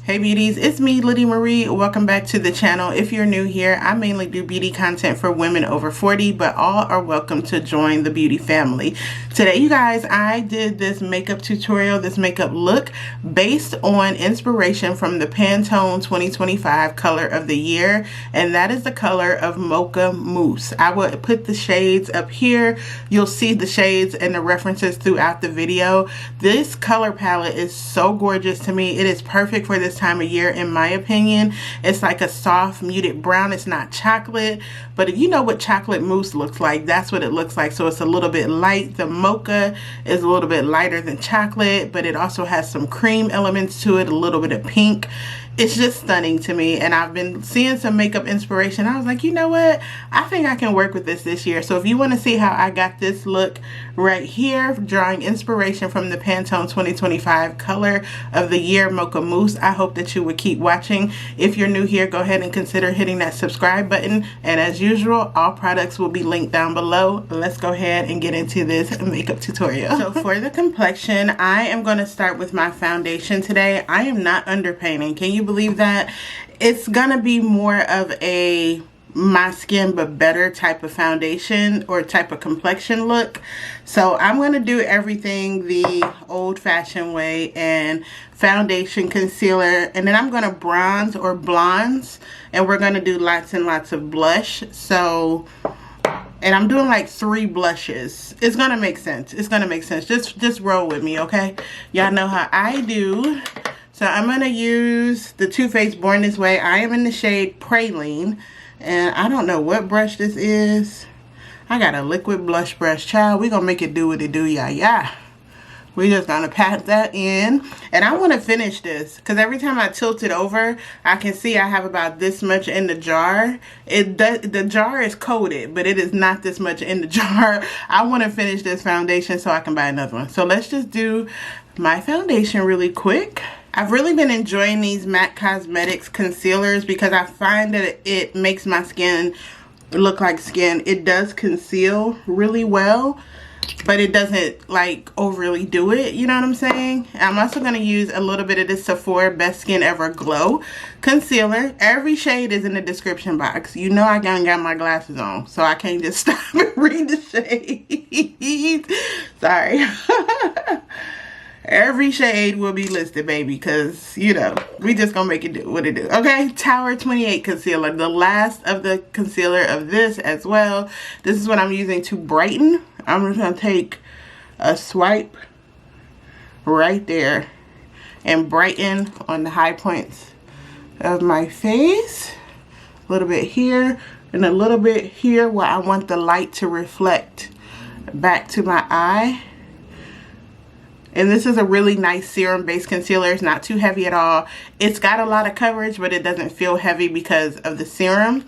Hey beauties, it's me, Liddy Marie. Welcome back to the channel. If you're new here, I mainly do beauty content for women over 40, but all are welcome to join the beauty family. Today, you guys, I did this makeup tutorial, this makeup look based on inspiration from the Pantone 2025 color of the year, and that is the color of Mocha Mousse. I will put the shades up here. You'll see the shades and the references throughout the video. This color palette is so gorgeous to me. It is perfect for this time of year, in my opinion. It's like a soft muted brown. It's not chocolate, but if you know what chocolate mousse looks like, that's what it looks like. So it's a little bit light. The mocha is a little bit lighter than chocolate, but it also has some cream elements to it, a little bit of pink. It's just stunning to me, and I've been seeing some makeup inspiration. I was like, you know what, I think I can work with this year. So if you want to see how I got this look right here, drawing inspiration from the Pantone 2025 color of the year Mocha Mousse, I hope that you would keep watching. If you're new here, go ahead and consider hitting that subscribe button, and as usual, all products will be linked down below. Let's go ahead and get into this makeup tutorial. So for the complexion, I am going to start with my foundation today. I am not underpainting. Can you believe that? It's gonna be more of a my skin but better type of foundation or type of complexion look. So I'm going to do everything the old-fashioned way, and foundation, concealer, and then I'm going to bronze or blondes, and we're going to do lots and lots of blush. So, and I'm doing like 3 blushes. It's going to make sense. It's going to make sense. Just roll with me, okay? Y'all know how I do. So I'm going to use the Too Faced Born This Way. I am in the shade Praline. And I don't know what brush this is. I got a liquid blush brush. Child, we're going to make it do what it do, yeah. We're just going to pat that in. And I want to finish this, because every time I tilt it over, I can see I have about this much in the jar. The jar is coated, but it is not this much in the jar. I want to finish this foundation so I can buy another one. So let's just do my foundation really quick. I've really been enjoying these MAC Cosmetics concealers because I find that it makes my skin look like skin. It does conceal really well, but it doesn't like overly do it, you know what I'm saying? I'm also going to use a little bit of this Sephora Best Skin Ever Glow concealer. Every shade is in the description box. You know I got my glasses on, so I can't just stop and read the shades. Sorry. Every shade will be listed, baby, because, you know, we just gonna make it do what it do. Okay, Tower 28 concealer, the last of the concealer of this as well. This is what I'm using to brighten. I'm just gonna take a swipe right there and brighten on the high points of my face. A little bit here and a little bit here where I want the light to reflect back to my eye. And this is a really nice serum based concealer. It's not too heavy at all. It's got a lot of coverage, but it doesn't feel heavy because of the serum.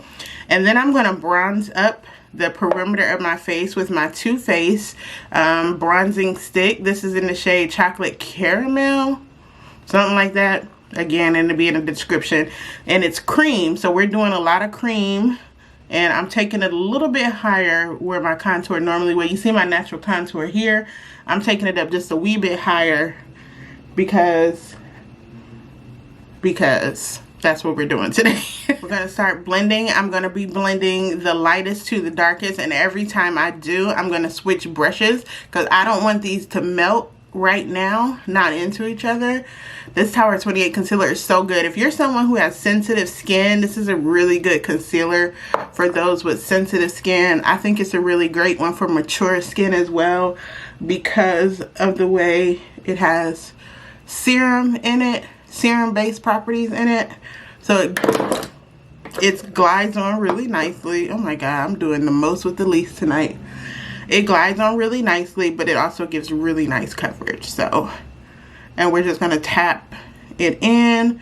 And then I'm going to bronze up the perimeter of my face with my Too Faced bronzing stick. This is in the shade Chocolate Caramel, something like that. Again, it'll be in the description. And it's cream, so we're doing a lot of cream. And I'm taking it a little bit higher where my contour normally would. You see my natural contour here. I'm taking it up just a wee bit higher because that's what we're doing today. We're going to start blending. I'm going to be blending the lightest to the darkest. And every time I do, I'm going to switch brushes because I don't want these to melt right now, not into each other. This Tower 28 concealer is so good. If you're someone who has sensitive skin, this is a really good concealer for those with sensitive skin. I think it's a really great one for mature skin as well because of the way it has serum in it, serum based properties in it. So it glides on really nicely. Oh my god, I'm doing the most with the least tonight. It glides on really nicely, but it also gives really nice coverage. So, and we're just going to tap it in.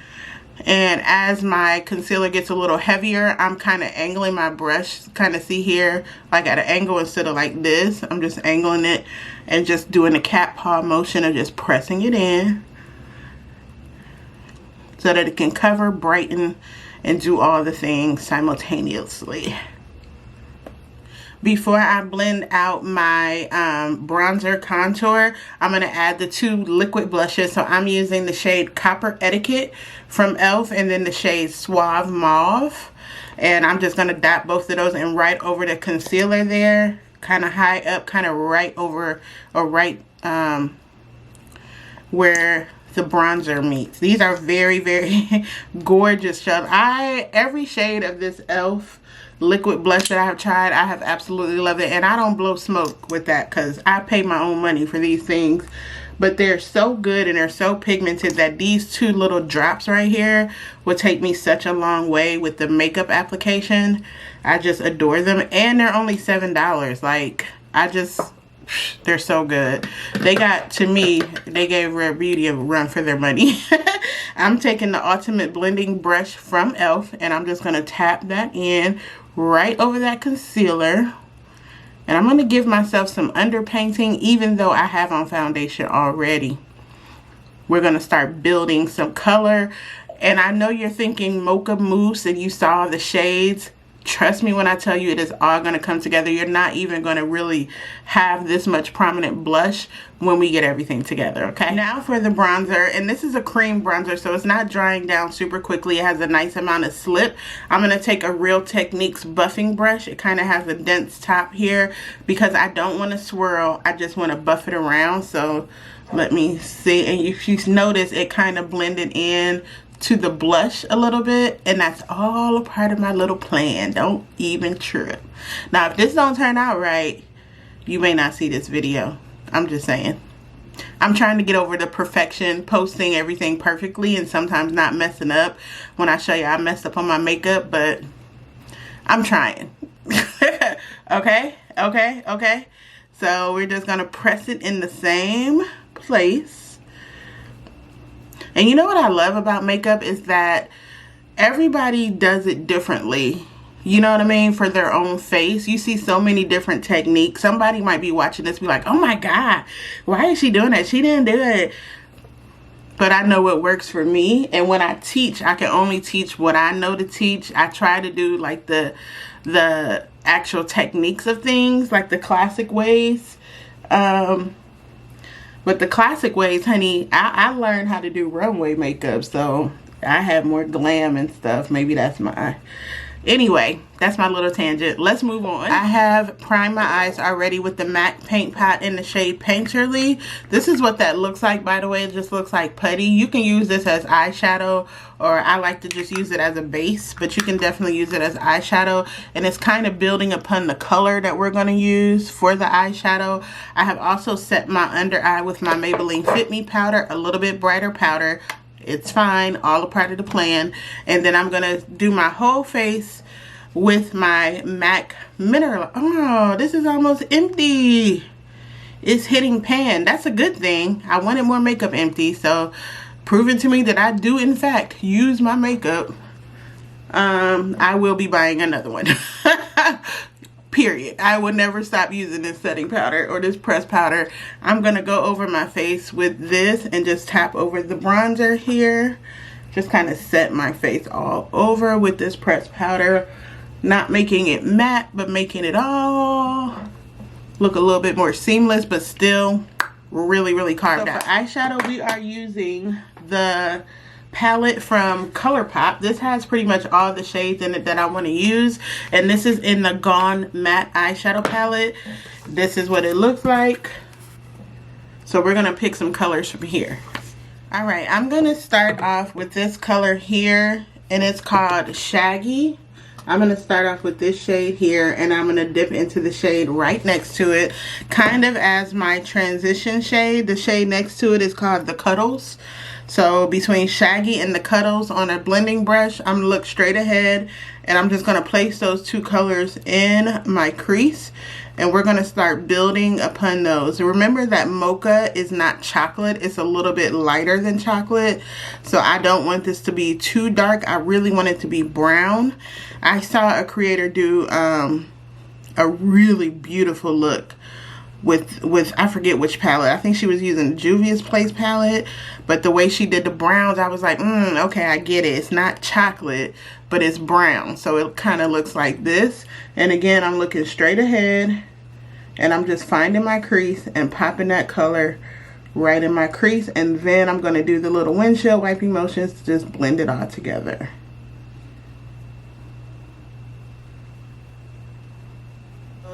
And as my concealer gets a little heavier, I'm kind of angling my brush. Kind of see here, like at an angle instead of like this. I'm just angling it and just doing a cat paw motion of just pressing it in so that it can cover, brighten, and do all the things simultaneously. Before I blend out my bronzer contour, I'm going to add the 2 liquid blushes. So I'm using the shade Copper Etiquette from e.l.f. and then the shade Suave Mauve. And I'm just going to dot both of those and right over the concealer there. Kind of high up, kind of right over, or right where the bronzer meets. These are very, very gorgeous shades. Every shade of this e.l.f. liquid blush that I have tried, I have absolutely loved it. And I don't blow smoke with that because I pay my own money for these things. But they're so good and they're so pigmented that these 2 little drops right here will take me such a long way with the makeup application. I just adore them. And they're only $7. Like, they're so good. They got, to me, they gave Rare Beauty a run for their money. I'm taking the Ultimate Blending Brush from e.l.f. and I'm just going to tap that in right over that concealer. And I'm going to give myself some underpainting even though I have on foundation already. We're going to start building some color. And I know you're thinking Mocha Mousse and you saw the shades. Trust me when I tell you it is all going to come together. You're not even going to really have this much prominent blush when we get everything together, okay? Now for the bronzer, and this is a cream bronzer, so it's not drying down super quickly. It has a nice amount of slip. I'm going to take a Real Techniques buffing brush. It kind of has a dense top here because I don't want to swirl. I just want to buff it around. So let me see. And if you notice, it kind of blended in to the blush a little bit, and that's all a part of my little plan. Don't even trip. Now if this don't turn out right, you may not see this video. I'm just saying. I'm trying to get over the perfection, posting everything perfectly and sometimes not messing up. When I show you I messed up on my makeup, but I'm trying. Okay. So we're just gonna press it in the same place. And you know what I love about makeup is that everybody does it differently. You know what I mean? For their own face. You see so many different techniques. Somebody might be watching this be like, oh my God, why is she doing that? She didn't do it. But I know what works for me. And when I teach, I can only teach what I know to teach. I try to do like the actual techniques of things, like the classic ways. But the classic ways, honey, I learned how to do runway makeup, so I have more glam and stuff. Maybe that's my... Anyway, that's my little tangent. Let's move on. I have primed my eyes already with the MAC Paint Pot in the shade Painterly. This is what that looks like, by the way. It just looks like putty. You can use this as eyeshadow, or I like to just use it as a base, but you can definitely use it as eyeshadow. And it's kind of building upon the color that we're going to use for the eyeshadow. I have also set my under eye with my Maybelline Fit Me powder, a little bit brighter powder. It's fine, all a part of the plan. And then I'm gonna do my whole face with my MAC Mineral. Oh, this is almost empty. It's hitting pan. That's a good thing. I wanted more makeup empty, so proving to me that I do in fact use my makeup. I will be buying another one. Period. I will never stop using this setting powder or this pressed powder. I'm going to go over my face with this and just tap over the bronzer here. Just kind of set my face all over with this pressed powder. Not making it matte, but making it all look a little bit more seamless, but still really, really carved out. For eyeshadow, we are using the palette from ColourPop. This has pretty much all the shades in it that I want to use, and this is in the Gone Matte eyeshadow palette. This is what it looks like. So we're gonna pick some colors from here. All right, I'm gonna start off with this color here, and it's called Shaggy. I'm gonna start off with this shade here, and I'm gonna dip into the shade right next to it, kind of as my transition shade. The shade next to it is called The Cuddles. So between Shaggy and The Cuddles on a blending brush, I'm gonna look straight ahead, and I'm just gonna place those two colors in my crease, and we're gonna start building upon those. Remember that Mocha is not chocolate, it's a little bit lighter than chocolate, so I don't want this to be too dark. I really want it to be brown. I saw a creator do a really beautiful look with I forget which palette. I think she was using Juvia's Place palette, but the way she did the browns, I was like, okay, I get it. It's not chocolate, but it's brown, so it kind of looks like this. And again, I'm looking straight ahead, and I'm just finding my crease and popping that color right in my crease, and then I'm going to do the little windshield wiping motions to just blend it all together.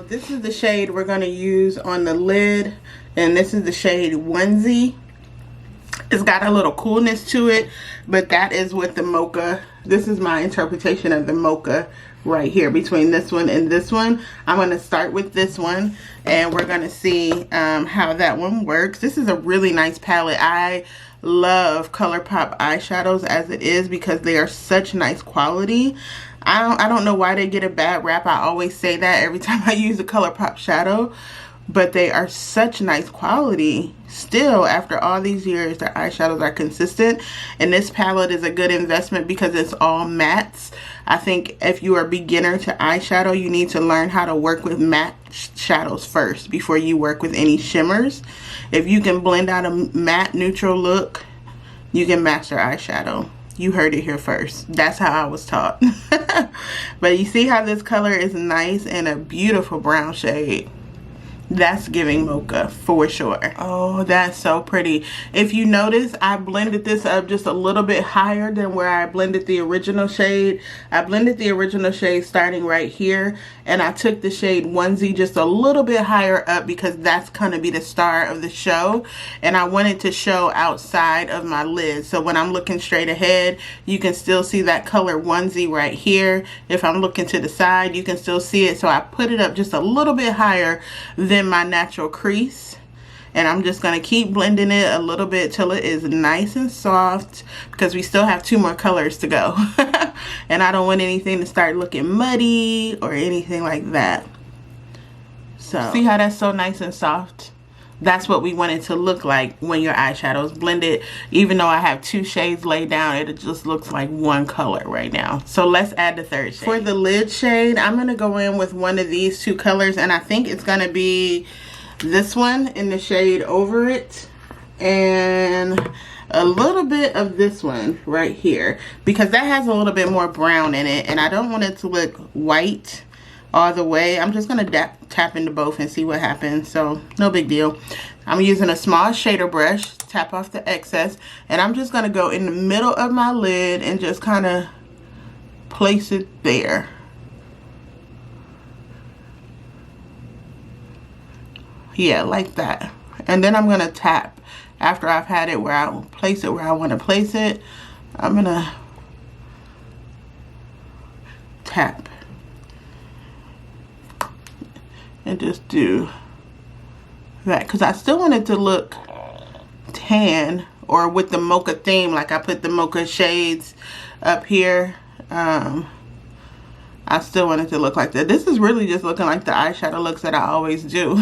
This is the shade we're going to use on the lid, and this is the shade Onesie. It's got a little coolness to it, but that is with the mocha. This is my interpretation of the mocha right here between this one and this one. I'm going to start with this one, and we're going to see how that one works. This is a really nice palette. I love ColourPop eyeshadows as it is because they are such nice quality. I don't know why they get a bad rap. I always say that every time I use a ColourPop shadow, but they are such nice quality. Still, after all these years, their eyeshadows are consistent, and this palette is a good investment because it's all mattes. I think if you are a beginner to eyeshadow, you need to learn how to work with matte shadows first before you work with any shimmers. If you can blend out a matte neutral look, you can master eyeshadow. You heard it here first. That's how I was taught. But you see how this color is nice and a beautiful brown shade. That's giving mocha for sure. Oh, that's so pretty. If you notice, I blended this up just a little bit higher than where I blended the original shade. I blended the original shade starting right here, and I took the shade Onesie just a little bit higher up because that's gonna be the star of the show, and I wanted to show outside of my lid. So when I'm looking straight ahead, you can still see that color Onesie right here. If I'm looking to the side, you can still see it. So I put it up just a little bit higher than my natural crease, and I'm just going to keep blending it a little bit till it is nice and soft, because we still have 2 more colors to go. And I don't want anything to start looking muddy or anything like that. So see how that's so nice and soft? That's what we want it to look like when your eyeshadow is blended. Even though I have 2 shades laid down, it just looks like 1 color right now. So let's add the 3rd shade. For the lid shade, I'm going to go in with one of these 2 colors, and I think it's going to be this one in the shade Over It, and a little bit of this one right here, because that has a little bit more brown in it, and I don't want it to look white all the way. I'm just going to tap into both and see what happens. So no big deal. I'm using a small shader brush, tap off the excess, and I'm just going to go in the middle of my lid and just kind of place it there. Yeah, like that. And then I'm going to tap after I've had it where I place it where I want to place it. I'm going to tap and just do that, because I still want it to look tan or with the mocha theme. Like I put the mocha shades up here. I still want it to look like that. This is really just looking like the eyeshadow looks that I always do.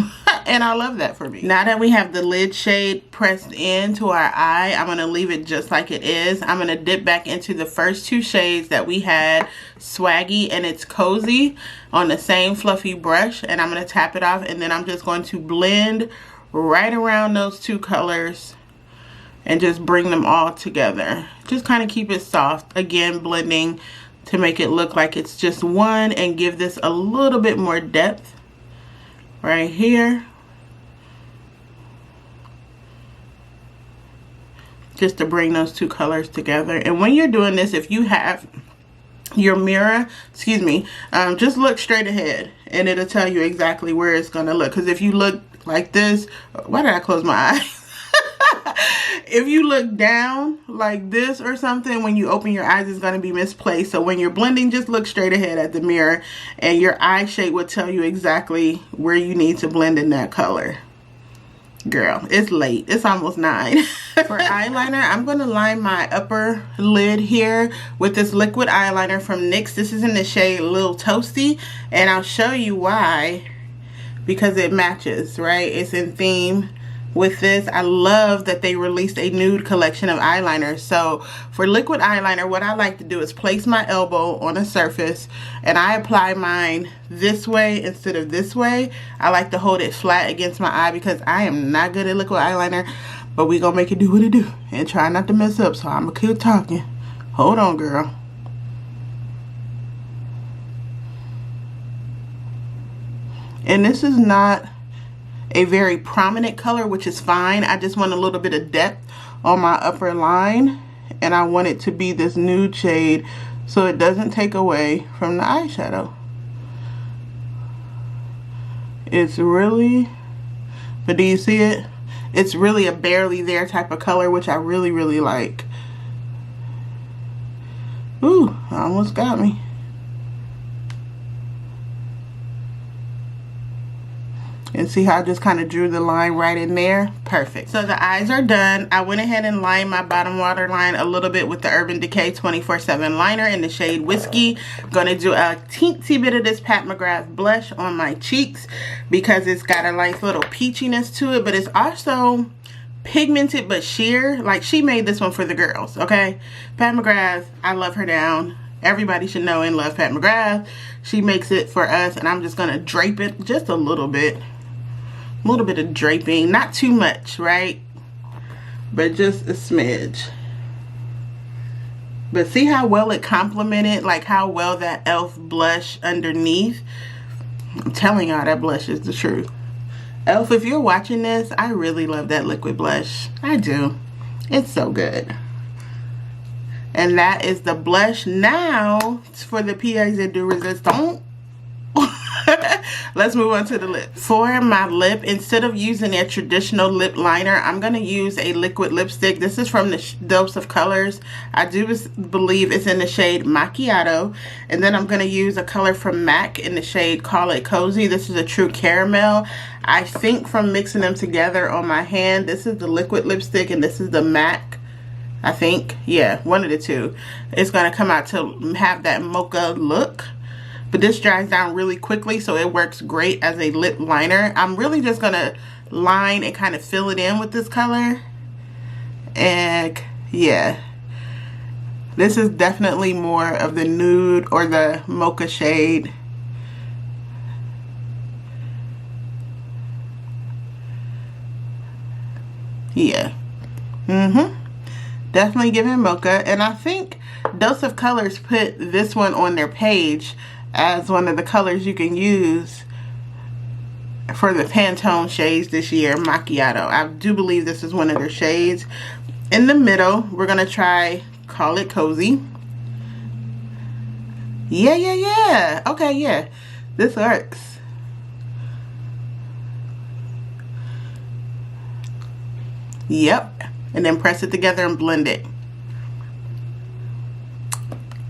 And I love that for me. Now that we have the lid shade pressed into our eye, I'm going to leave it just like it is. I'm going to dip back into the first 2 shades that we had, Swaggy and It's Cozy, on the same fluffy brush. And I'm going to tap it off, and then I'm just going to blend right around those 2 colors and just bring them all together. Just kind of keep it soft. Again, blending to make it look like it's just one, and give this a little bit more depth right here, just to bring those 2 colors together. And when you're doing this, if you have your mirror, excuse me, just look straight ahead and it'll tell you exactly where it's gonna look. Because if you look like this, why did I close my eyes? If you look down like this or something, when you open your eyes, it's going to be misplaced. So when you're blending, just look straight ahead at the mirror, and your eye shape will tell you exactly where you need to blend in that color. Girl, it's late. It's almost 9. For eyeliner, I'm going to line my upper lid here with this liquid eyeliner from NYX. This is in the shade Little Toasty, and I'll show you why. Because it matches, right? It's in theme with this. I love that they released a nude collection of eyeliners. So for liquid eyeliner, what I like to do is place my elbow on a surface and I apply mine this way instead of this way. I like to hold it flat against my eye because I am not good at liquid eyeliner, but we gonna make it do what it do and try not to mess up. So I'm gonna keep talking. Hold on, girl. And this is not a very prominent color, which is fine. I just want a little bit of depth on my upper line, and I want it to be this nude shade so it doesn't take away from the eyeshadow. It's really, but do you see it? It's really a barely there type of color, which I really, really like. Ooh, almost got me. And see how I just kind of drew the line right in there? Perfect. So the eyes are done. I went ahead and lined my bottom waterline a little bit with the Urban Decay 24/7 liner in the shade Whiskey. I'm going to do a teensy bit of this Pat McGrath blush on my cheeks because it's got a nice little peachiness to it, but it's also pigmented but sheer. Like, she made this one for the girls, okay? Pat McGrath, I love her down. Everybody should know and love Pat McGrath. She makes it for us, and I'm just going to drape it just a little bit. A little bit of draping, not too much, right? But just a smidge. But see how well it complemented, like how well that e.l.f. blush underneath. I'm telling y'all, that blush is the truth. e.l.f., if you're watching this, I really love that liquid blush. I do. It's so good. And that is the blush. Now for the pièces de résistance. Let's move on to the lips. For my lip, instead of using a traditional lip liner, I'm going to use a liquid lipstick. This is from the Dose of Colors. I do believe it's in the shade Macchiato. And then I'm going to use a color from MAC in the shade Call It Cozy. This is a true caramel. I think from mixing them together on my hand, this is the liquid lipstick and this is the MAC. I think, yeah, one of the two. It's going to come out to have that mocha look. But this dries down really quickly, so it works great as a lip liner. I'm really just going to line and kind of fill it in with this color. And yeah, this is definitely more of the nude or the mocha shade. Yeah. Definitely giving mocha. And I think Dose of Colors put this one on their page as one of the colors you can use for the Pantone shades this year, Macchiato. I do believe this is one of their shades. In the middle, we're going to try Call It Cozy. Yeah. Okay, yeah. This works. Yep. And then press it together and blend it.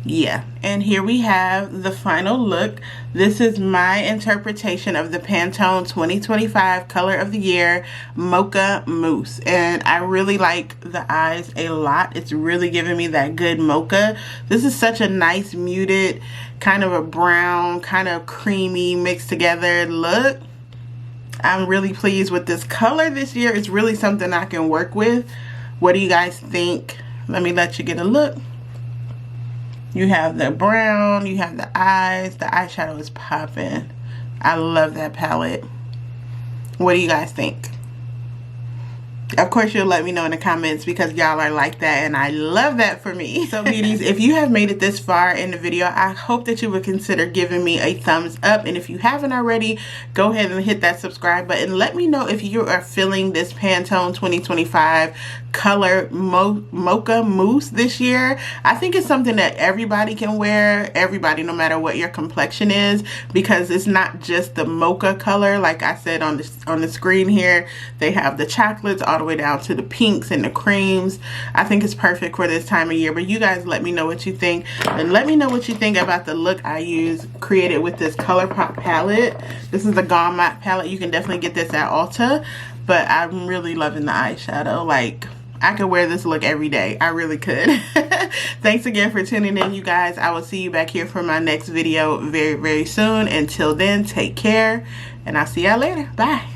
Yeah, and here we have the final look. This is my interpretation of the Pantone 2025 Color of the Year Mocha Mousse, and I really like the eyes a lot. It's really giving me that good mocha. This is such a nice muted, kind of a brown, kind of creamy mixed together look. I'm really pleased with this color this year. It's really something I can work with. What do you guys think? Let me let you get a look. You have the brown, you have the eyes, the eyeshadow is popping. I love that palette. What do you guys think? Of course, you'll let me know in the comments because y'all are like that and I love that for me. So beauties, if you have made it this far in the video, I hope that you would consider giving me a thumbs up. And if you haven't already, go ahead and hit that subscribe button. Let me know if you are feeling this Pantone 2025 color Mocha Mousse this year. I think it's something that everybody can wear, everybody, no matter what your complexion is, because it's not just the mocha color. Like I said on the screen here, they have the chocolates all the way down to the pinks and the creams. I think it's perfect for this time of year. But you guys let me know what you think, and let me know what you think about the look I created with this ColourPop palette. This is the Gone Matte palette. You can definitely get this at Ulta, but I'm really loving the eyeshadow. Like, I could wear this look every day. I really could. Thanks again for tuning in, you guys. I will see you back here for my next video very, very soon. Until then, take care, and I'll see y'all later. Bye.